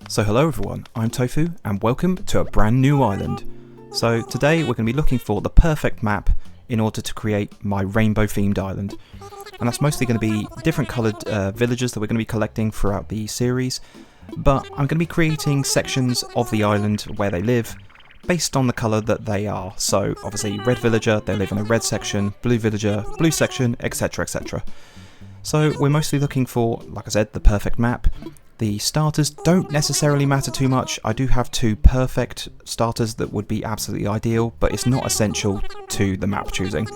So hello everyone, I'm Tofu and welcome to a brand new island. So today we're going to be looking for the perfect map in order to create my rainbow themed island. And that's mostly going to be different coloured villages that we're going to be collecting throughout the series. But I'm going to be creating sections of the island where they live based on the colour that they are. So obviously red villager, they live in a red section, blue villager, blue section, etc, etc. So we're mostly looking for, like I said, the perfect map. The starters don't necessarily matter too much. I do have two perfect starters that would be absolutely ideal, but it's not essential to the map choosing.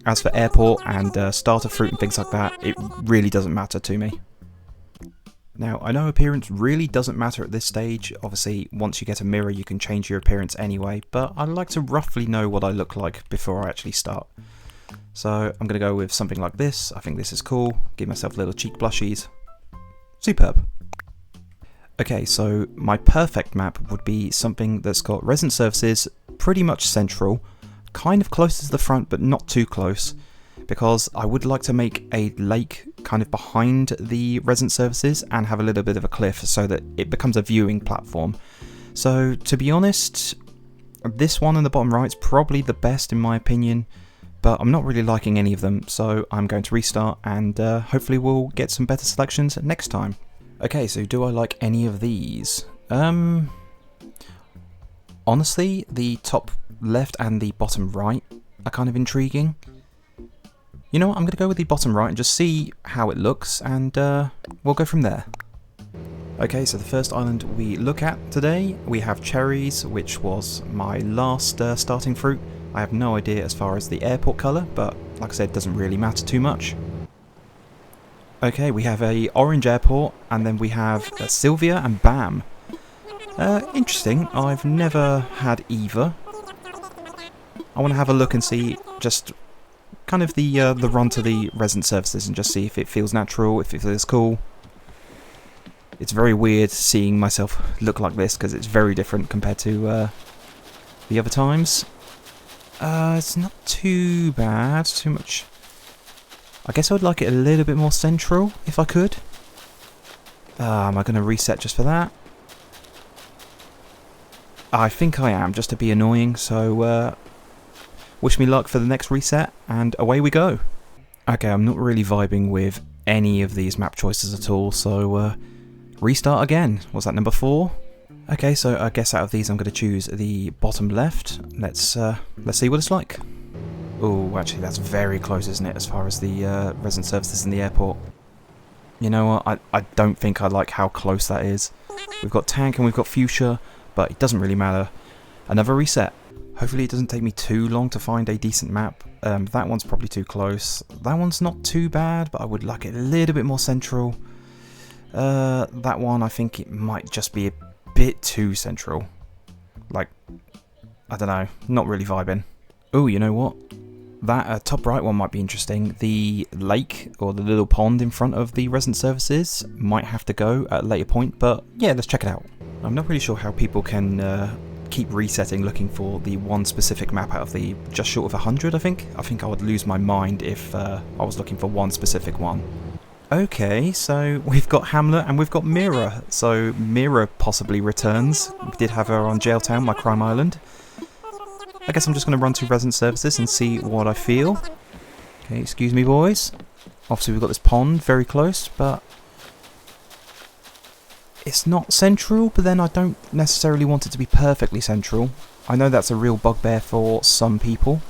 As for airport and starter fruit and things like that, it really doesn't matter to me. Now, I know appearance really doesn't matter at this stage. Obviously, once you get a mirror, you can change your appearance anyway, but I like to roughly know what I look like before I actually start. So I'm going to go with something like this. I think this is cool. Give myself little cheek blushies. Superb. Okay, so my perfect map would be something that's got resident services pretty much central, kind of close to the front but not too close, because I would like to make a lake kind of behind the resident services and have a little bit of a cliff so that it becomes a viewing platform. So to be honest, this one on the bottom right is probably the best in my opinion, but I'm not really liking any of them, so I'm going to restart and hopefully we'll get some better selections next time. Okay, so do I like any of these? Honestly, the top left and the bottom right are kind of intriguing. You know what, I'm going to go with the bottom right and just see how it looks, and we'll go from there. Okay, so the first island we look at today, we have cherries, which was my last starting fruit. I have no idea as far as the airport colour, but like I said, it doesn't really matter too much. Okay, we have a orange airport, and then we have Sylvia and Bam. Interesting, I've never had either. I want to have a look and see just kind of the run to the resident services and just see if it feels natural, if it feels cool. It's very weird seeing myself look like this because it's very different compared to the other times. It's not too bad, too much. I guess I would like it a little bit more central, if I could. Am I going to reset just for that? I think I am, just to be annoying, so wish me luck for the next reset, and away we go. Okay, I'm not really vibing with any of these map choices at all, so restart again. Was that number 4? Okay, so I guess out of these I'm going to choose the bottom left. Let's see what it's like. Oh, actually that's very close, isn't it, as far as the resident services in the airport. You know what, I don't think I like how close that is. We've got tank and we've got fuchsia, but it doesn't really matter. Another reset. Hopefully it doesn't take me too long to find a decent map. That one's probably too close. That one's not too bad, but I would like it a little bit more central. That one, I think it might just be a bit too central. Like, I don't know, not really vibing. Oh, you know what? That top right one might be interesting. The lake, or the little pond in front of the resident services, might have to go at a later point, but yeah, let's check it out. I'm not really sure how people can keep resetting looking for the one specific map out of the just short of 100, I think. I think I would lose my mind if I was looking for one specific one. Okay, so we've got Hamlet and we've got Mira. So Mira possibly returns. We did have her on Gaol-town, my crime island. I guess I'm just going to run to resident services and see what I feel. Okay, excuse me boys. Obviously we've got this pond very close, but it's not central, but then I don't necessarily want it to be perfectly central. I know that's a real bugbear for some people.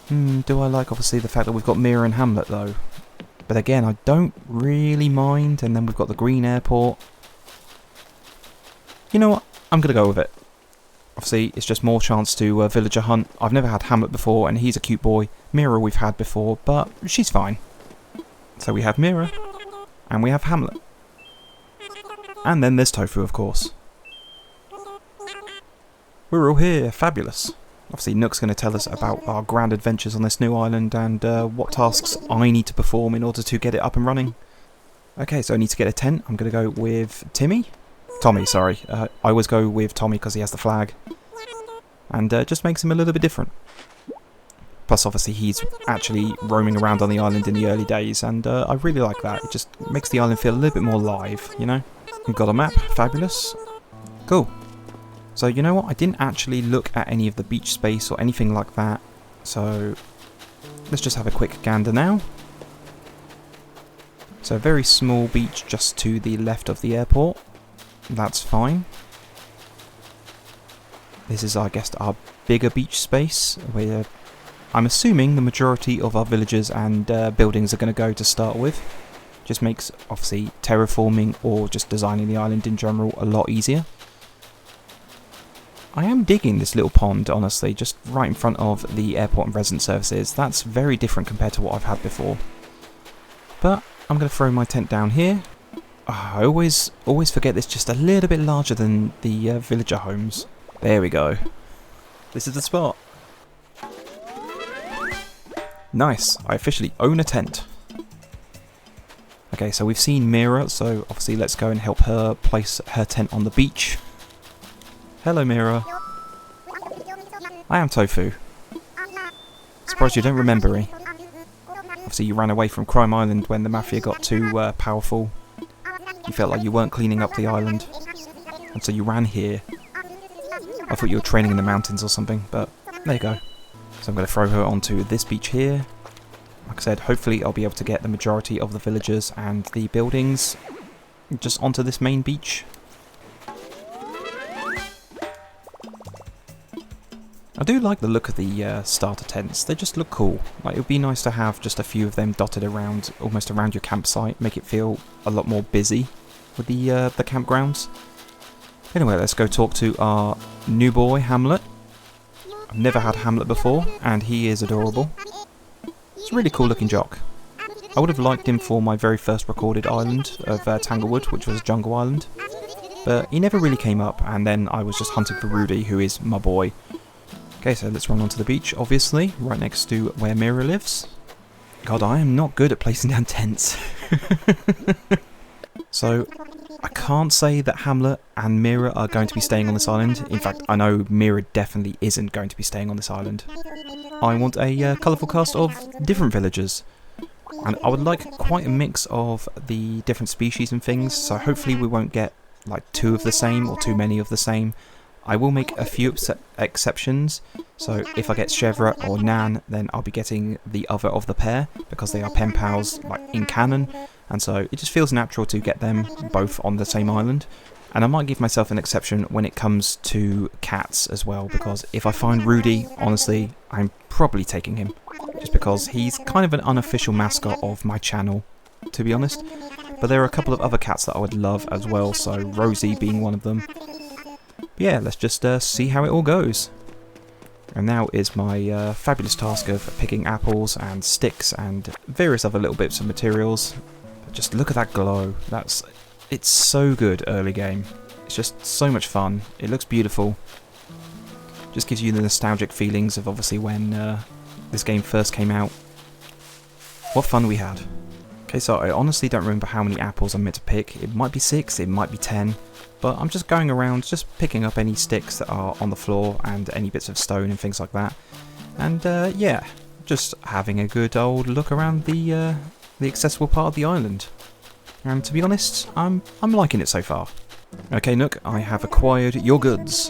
Do I like obviously the fact that we've got Mira and Hamlet though? But again, I don't really mind. And then we've got the green airport. You know what? I'm going to go with it. Obviously, it's just more chance to villager hunt. I've never had Hamlet before, and he's a cute boy. Mira we've had before, but she's fine. So we have Mira, and we have Hamlet. And then there's Tofu, of course. We're all here. Fabulous. Obviously, Nook's going to tell us about our grand adventures on this new island and what tasks I need to perform in order to get it up and running. Okay, so I need to get a tent. I'm going to go with Tommy, sorry. I always go with Tommy because he has the flag. And just makes him a little bit different. Plus, obviously, he's actually roaming around on the island in the early days, and I really like that. It just makes the island feel a little bit more live, you know? We've got a map, fabulous. Cool. So you know what, I didn't actually look at any of the beach space or anything like that, so let's just have a quick gander now. So a very small beach just to the left of the airport, that's fine. This is, I guess, our bigger beach space, where I'm assuming the majority of our villages and buildings are going to go to start with. Just makes, obviously, terraforming or just designing the island in general a lot easier. I am digging this little pond, honestly, just right in front of the airport and resident services. That's very different compared to what I've had before. But I'm going to throw my tent down here. I always forget it's just a little bit larger than the villager homes. There we go. This is the spot. Nice, I officially own a tent. Okay, so we've seen Mira, so obviously let's go and help her place her tent on the beach. Hello, Mira. I am Tofu. Surprised you don't remember me. Obviously you ran away from Crime Island when the Mafia got too powerful. You felt like you weren't cleaning up the island, and so you ran here. I thought you were training in the mountains or something, but there you go. So I'm going to throw her onto this beach here. Like I said, hopefully I'll be able to get the majority of the villagers and the buildings just onto this main beach. I do like the look of the starter tents. They just look cool. Like, it would be nice to have just a few of them dotted around, almost around your campsite, make it feel a lot more busy with the campgrounds. Anyway, let's go talk to our new boy, Hamlet. I've never had Hamlet before, and he is adorable. He's a really cool looking jock. I would have liked him for my very first recorded island of Tanglewood, which was Jungle Island. But he never really came up, and then I was just hunting for Rudy, who is my boy. Okay, so let's run onto the beach, obviously, right next to where Mira lives. God, I am not good at placing down tents. So, I can't say that Hamlet and Mira are going to be staying on this island. In fact, I know Mira definitely isn't going to be staying on this island. I want a colourful cast of different villagers. And I would like quite a mix of the different species and things, so hopefully we won't get like two of the same or too many of the same. I will make a few exceptions, so if I get Chevra or Nan, then I'll be getting the other of the pair, because they are pen pals like in canon, and so it just feels natural to get them both on the same island. And I might give myself an exception when it comes to cats as well, because if I find Rudy, honestly, I'm probably taking him, just because he's kind of an unofficial mascot of my channel, to be honest. But there are a couple of other cats that I would love as well, so Rosie being one of them. But yeah, let's just see how it all goes. And now is my fabulous task of picking apples and sticks and various other little bits of materials. But just look at that glow. It's so good early game. It's just so much fun. It looks beautiful. Just gives you the nostalgic feelings of obviously when this game first came out. What fun we had. Okay, so I honestly don't remember how many apples I'm meant to pick. It might be 6, it might be 10. But I'm just going around, just picking up any sticks that are on the floor and any bits of stone and things like that. And yeah, just having a good old look around the accessible part of the island. And to be honest, I'm liking it so far. Okay, Nook, I have acquired your goods.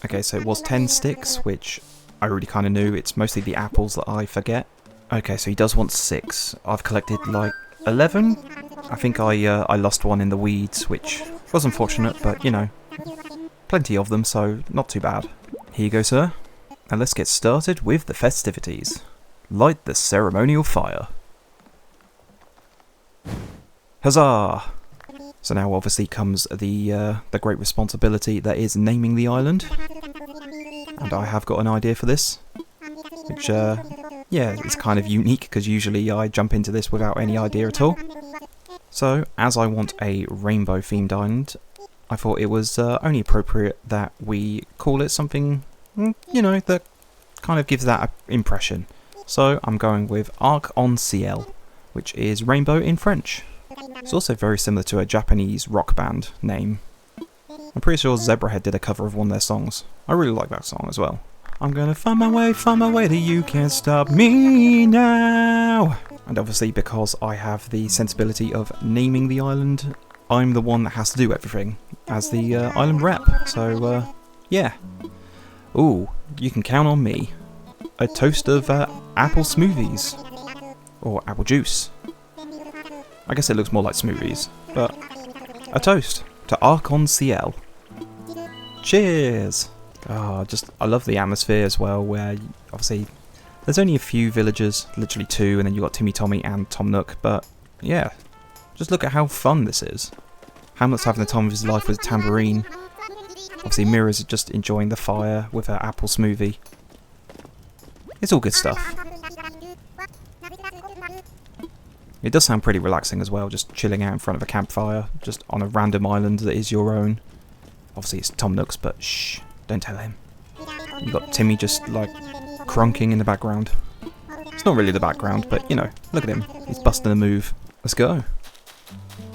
Okay, so it was 10 sticks, which I already kind of knew. It's mostly the apples that I forget. Okay, so he does want 6. I've collected like 11. I think I lost one in the weeds, which was unfortunate, but you know, plenty of them, so not too bad. Here you go, sir. And let's get started with the festivities. Light the ceremonial fire. Huzzah! So now obviously comes the great responsibility that is naming the island. And I have got an idea for this, which yeah, it's kind of unique because usually I jump into this without any idea at all. So, as I want a rainbow themed island, I thought it was only appropriate that we call it something, you know, that kind of gives that impression. So, I'm going with Arc-en-Ciel, which is rainbow in French. It's also very similar to a Japanese rock band name. I'm pretty sure Zebrahead did a cover of one of their songs. I really like that song as well. I'm gonna find my way that you can't stop me now. And obviously because I have the sensibility of naming the island, I'm the one that has to do everything as the island rep. So, yeah. Ooh, you can count on me. A toast of apple smoothies. Or apple juice. I guess it looks more like smoothies, but a toast to acnh. Cheers! Oh, I love the atmosphere as well, where obviously there's only a few villagers, literally 2, and then you've got Timmy Tommy and Tom Nook, but yeah, just look at how fun this is. Hamlet's having the time of his life with a tambourine. Obviously Mira's just enjoying the fire with her apple smoothie. It's all good stuff. It does sound pretty relaxing as well, just chilling out in front of a campfire, just on a random island that is your own. Obviously it's Tom Nook's, but shh, don't tell him. You've got Timmy just like crunking in the background. It's not really the background, but you know, look at him. He's busting a move. Let's go.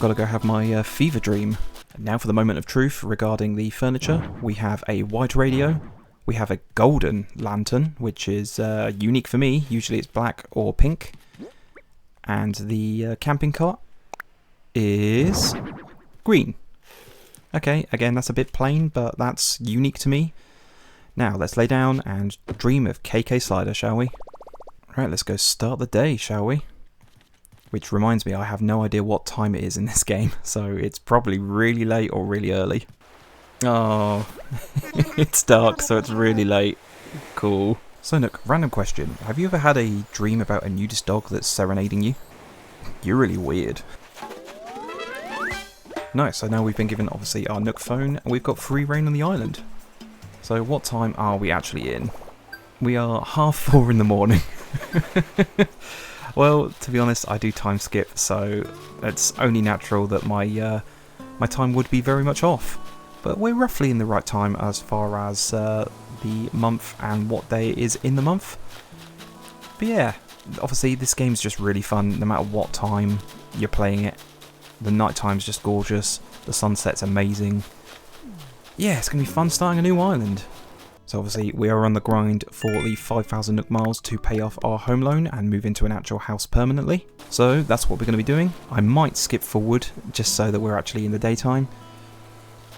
Gotta go have my fever dream. And now for the moment of truth regarding the furniture. We have a white radio. We have a golden lantern, which is unique for me. Usually it's black or pink. And the camping cot is green. Okay, again, that's a bit plain, but that's unique to me. Now, let's lay down and dream of KK Slider, shall we? Right, let's go start the day, shall we? Which reminds me, I have no idea what time it is in this game, so it's probably really late or really early. Oh, it's dark, so it's really late. Cool. So, Nook, random question. Have you ever had a dream about a nudist dog that's serenading you? You're really weird. Nice, so now we've been given, obviously, our Nook phone, and we've got free reign on the island. So what time are we actually in? We are 4:30 in the morning. Well, to be honest, I do time skip, so it's only natural that my my time would be very much off. But we're roughly in the right time as far as the month and what day it is in the month. But yeah, obviously this game's just really fun no matter what time you're playing it. The night time's just gorgeous, the sunset's amazing. Yeah, it's going to be fun starting a new island. So obviously we are on the grind for the 5,000 Nook Miles to pay off our home loan and move into an actual house permanently. So that's what we're going to be doing. I might skip forward just so that we're actually in the daytime.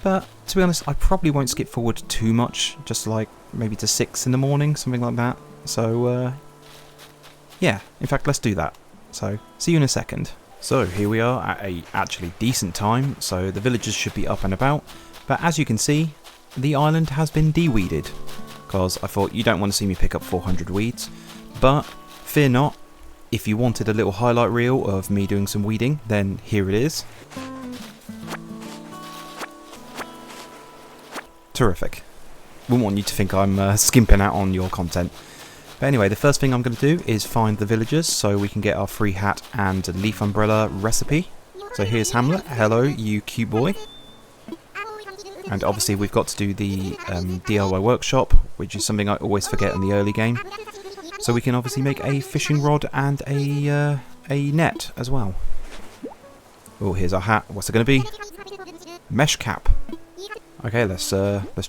But to be honest, I probably won't skip forward too much, just like maybe to 6 in the morning, something like that. So yeah, in fact let's do that. So see you in a second. So here we are at a actually decent time, so the villagers should be up and about. But as you can see, the island has been de-weeded, because I thought you don't want to see me pick up 400 weeds. But fear not, if you wanted a little highlight reel of me doing some weeding, then here it is. Terrific. Wouldn't want you to think I'm skimping out on your content. But anyway, the first thing I'm going to do is find the villagers so we can get our free hat and leaf umbrella recipe. So here's Hamlet. Hello, you cute boy. And obviously we've got to do the DIY workshop, which is something I always forget in the early game. So we can obviously make a fishing rod and a net as well. Oh, here's our hat. What's it going to be? Mesh cap. Okay, let's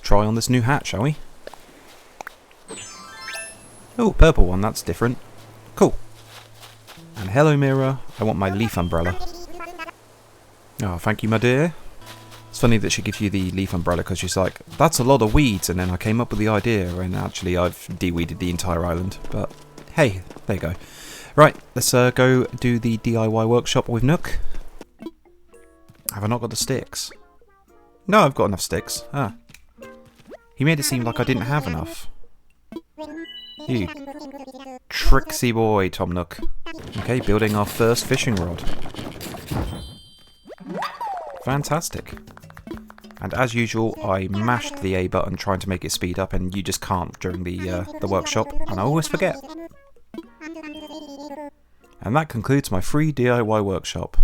try on this new hat, shall we? Oh, purple one. That's different. Cool. And hello, Mira. I want my leaf umbrella. Oh, thank you, my dear. It's funny that she gives you the leaf umbrella because she's like, that's a lot of weeds, and then I came up with the idea, and actually I've de-weeded the entire island. But hey, there you go. Right, let's go do the DIY workshop with Nook. Have I not got the sticks? No, I've got enough sticks. Ah. He made it seem like I didn't have enough. You tricksy boy, Tom Nook. Okay, building our first fishing rod. Fantastic. And as usual, I mashed the A button trying to make it speed up, and you just can't during the workshop, and I always forget. And that concludes my free DIY workshop.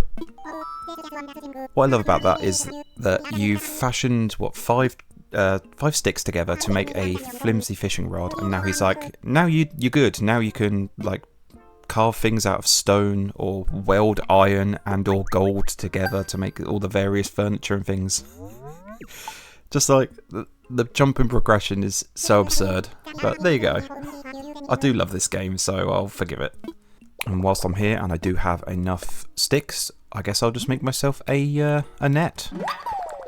What I love about that is that you've fashioned, what, five sticks together to make a flimsy fishing rod, and now he's like, now you're good. Now you can like carve things out of stone or weld iron and or gold together to make all the various furniture and things. Just like the jump in progression is so absurd, but there you go. I do love this game, so I'll forgive it. And whilst I'm here and I do have enough sticks, I guess I'll just make myself a net.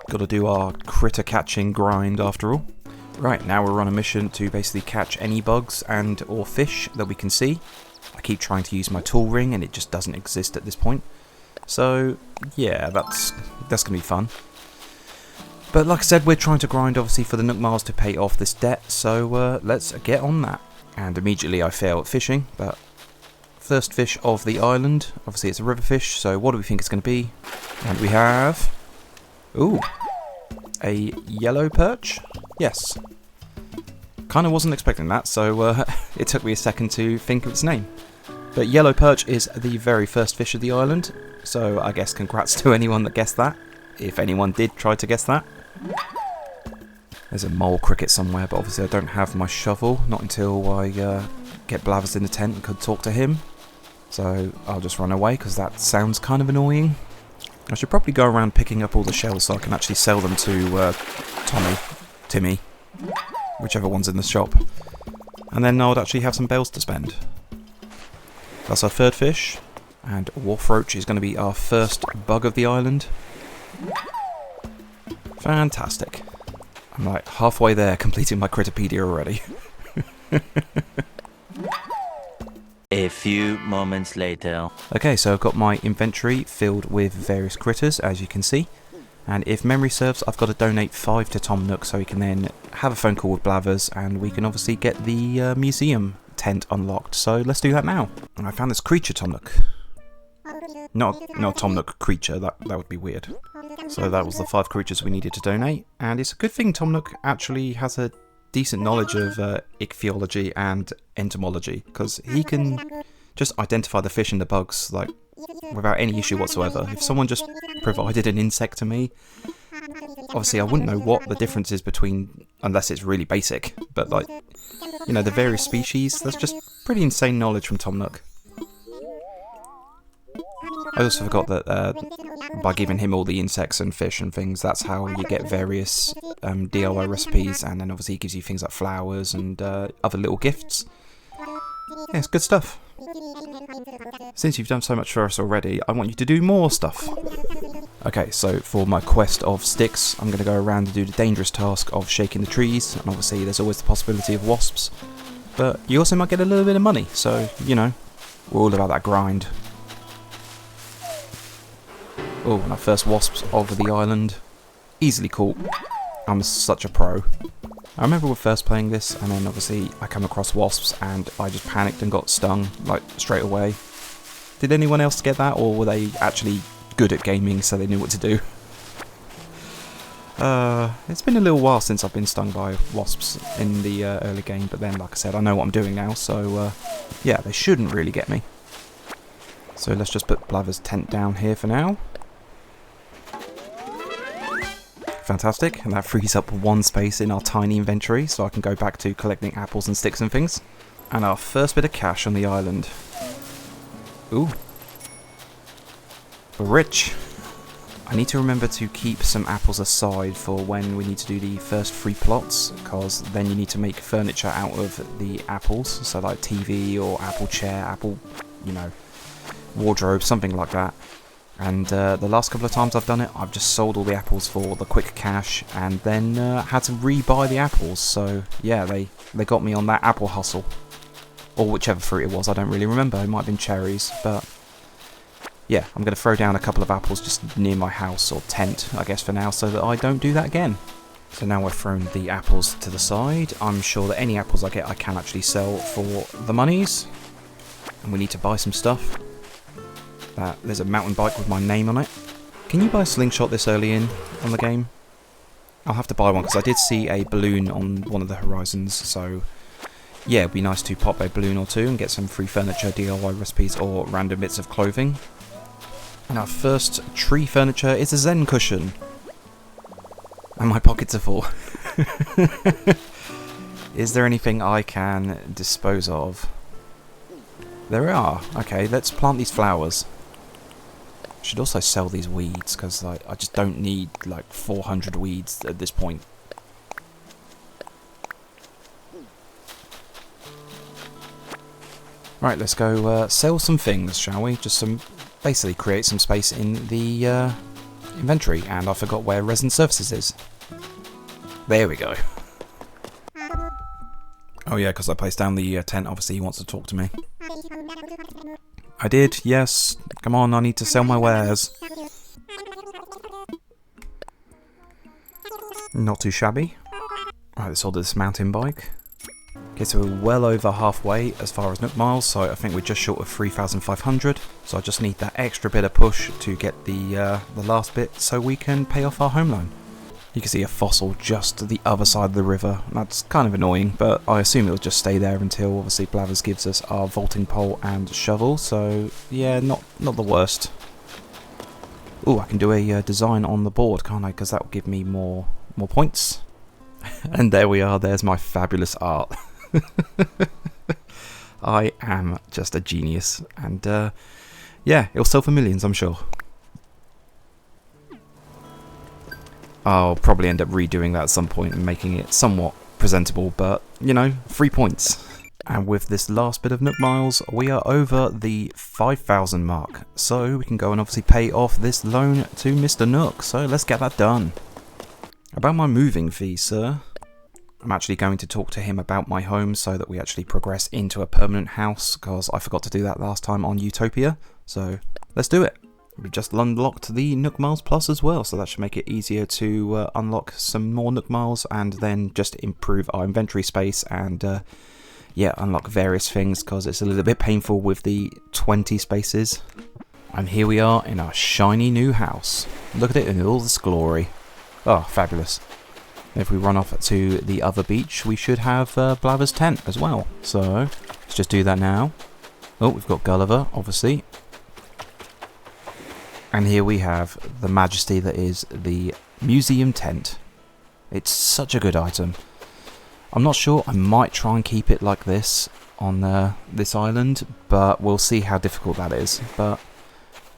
Gotta do our critter catching grind after all. Right, now we're on a mission to basically catch any bugs and or fish that we can see. I keep trying to use my tool ring and it just doesn't exist at this point. So yeah, that's gonna be fun. But like I said, we're trying to grind obviously for the Nook Miles to pay off this debt, so let's get on that. And immediately I fail at fishing, but first fish of the island, obviously it's a river fish, so what do we think it's going to be? And we have, ooh, a yellow perch? Yes. Kind of wasn't expecting that, so it took me a second to think of its name. But yellow perch is the very first fish of the island, so I guess congrats to anyone that guessed that, if anyone did try to guess that. There's a mole cricket somewhere, but obviously I don't have my shovel, not until I get Blathers in the tent and could talk to him. So I'll just run away, because that sounds kind of annoying. I should probably go around picking up all the shells so I can actually sell them to Timmy, whichever one's in the shop. And then I would actually have some bells to spend. That's our third fish, and wharf roach is going to be our first bug of the island. Fantastic. I'm like halfway there, completing my Critterpedia already. A few moments later. Okay, so I've got my inventory filled with various critters, as you can see. And if memory serves, I've got to donate 5 to Tom Nook so he can then have a phone call with Blathers, and we can obviously get the museum tent unlocked. So let's do that now. And I found this creature Tom Nook. Not Tom Nook creature, that would be weird. So that was the 5 creatures we needed to donate, and it's a good thing Tom Nook actually has a decent knowledge of ichthyology and entomology, because he can just identify the fish and the bugs like without any issue whatsoever. If someone just provided an insect to me, obviously I wouldn't know what the difference is between, unless it's really basic, but like, you know, the various species, that's just pretty insane knowledge from Tom Nook. I also forgot that by giving him all the insects and fish and things, that's how you get various DIY recipes, and then obviously he gives you things like flowers and other little gifts. Yeah, it's good stuff. Since you've done so much for us already, I want you to do more stuff. Okay, so for my quest of sticks, I'm going to go around and do the dangerous task of shaking the trees, and obviously there's always the possibility of wasps. But you also might get a little bit of money, so, you know, we're all about that grind. Oh, and our first wasps of the island. Easily caught. I'm such a pro. I remember when first playing this, and then obviously I come across wasps and I just panicked and got stung, like, straight away. Did anyone else get that, or were they actually good at gaming so they knew what to do? It's been a little while since I've been stung by wasps in the early game, but then, like I said, I know what I'm doing now, so yeah, they shouldn't really get me. So let's just put Blathers' tent down here for now. Fantastic, and that frees up one space in our tiny inventory so I can go back to collecting apples and sticks and things. And our first bit of cash on the island. Ooh. We're rich. I need to remember to keep some apples aside for when we need to do the first 3 plots, because then you need to make furniture out of the apples, so like TV or apple chair, apple, you know, wardrobe, something like that. And the last couple of times I've done it, I've just sold all the apples for the quick cash, and then had to re-buy the apples. So yeah, they got me on that apple hustle, or whichever fruit it was. I don't really remember. It might have been cherries, but yeah, I'm going to throw down a couple of apples just near my house or tent, I guess, for now, so that I don't do that again. So now I've thrown the apples to the side. I'm sure that any apples I get, I can actually sell for the monies, and we need to buy some stuff. There's a mountain bike with my name on it. Can you buy a slingshot this early in on the game? I'll have to buy one, because I did see a balloon on one of the horizons, so yeah, it'd be nice to pop a balloon or two and get some free furniture, DIY recipes, or random bits of clothing. And our first tree furniture is a Zen cushion. And my pockets are full. Is there anything I can dispose of? There are. Okay, let's plant these flowers. Should also sell these weeds, because like, I just don't need like 400 weeds at this point. Right, let's go sell some things, shall we? Just some basically create some space in the inventory, and I forgot where resident services is. There we go. Oh yeah, because I placed down the tent, obviously he wants to talk to me. I did, yes. Come on, I need to sell my wares. Not too shabby. Right, let's order this mountain bike. Okay, so we're well over halfway as far as Nook Miles, so I think we're just short of 3,500. So I just need that extra bit of push to get the last bit so we can pay off our home loan. You can see a fossil just to the other side of the river. That's kind of annoying, but I assume it'll just stay there until obviously Blathers gives us our vaulting pole and shovel. So yeah, not the worst. Oh, I can do a design on the board, can't I? Because that will give me more points. And there we are. There's my fabulous art. I am just a genius, and yeah, it'll sell for millions, I'm sure. I'll probably end up redoing that at some point and making it somewhat presentable, but, you know, 3 points. And with this last bit of Nook Miles, we are over the 5,000 mark, so we can go and obviously pay off this loan to Mr. Nook, so let's get that done. About my moving fee, sir. I'm actually going to talk to him about my home so that we actually progress into a permanent house, because I forgot to do that last time on Utopia, so let's do it. We've just unlocked the Nook Miles Plus as well, so that should make it easier to unlock some more Nook Miles and then just improve our inventory space and yeah, unlock various things, because it's a little bit painful with the 20 spaces. And here we are in our shiny new house. Look at it in all this glory. Oh, fabulous. If we run off to the other beach, we should have Blathers' tent as well. So let's just do that now. Oh, we've got Gulliver, obviously. And here we have the majesty that is the museum tent. It's such a good item. I'm not sure, I might try and keep it like this on this island, but we'll see how difficult that is. But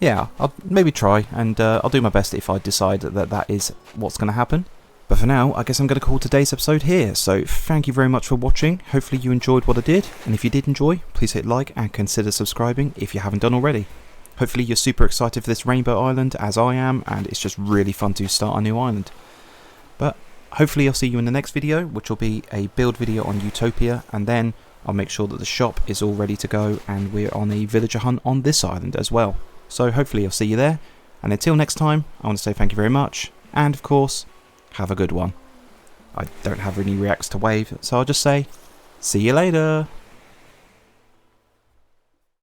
yeah, I'll maybe try, and I'll do my best if I decide that that is what's going to happen. But for now, I guess I'm going to call today's episode here. So thank you very much for watching. Hopefully you enjoyed what I did, and if you did enjoy, please hit like and consider subscribing if you haven't done already. Hopefully you're super excited for this Rainbow Island, as I am, and it's just really fun to start a new island. But hopefully I'll see you in the next video, which will be a build video on Utopia, and then I'll make sure that the shop is all ready to go, and we're on a villager hunt on this island as well. So hopefully I'll see you there, and until next time, I want to say thank you very much, and of course, have a good one. I don't have any reacts to wave, so I'll just say, see you later!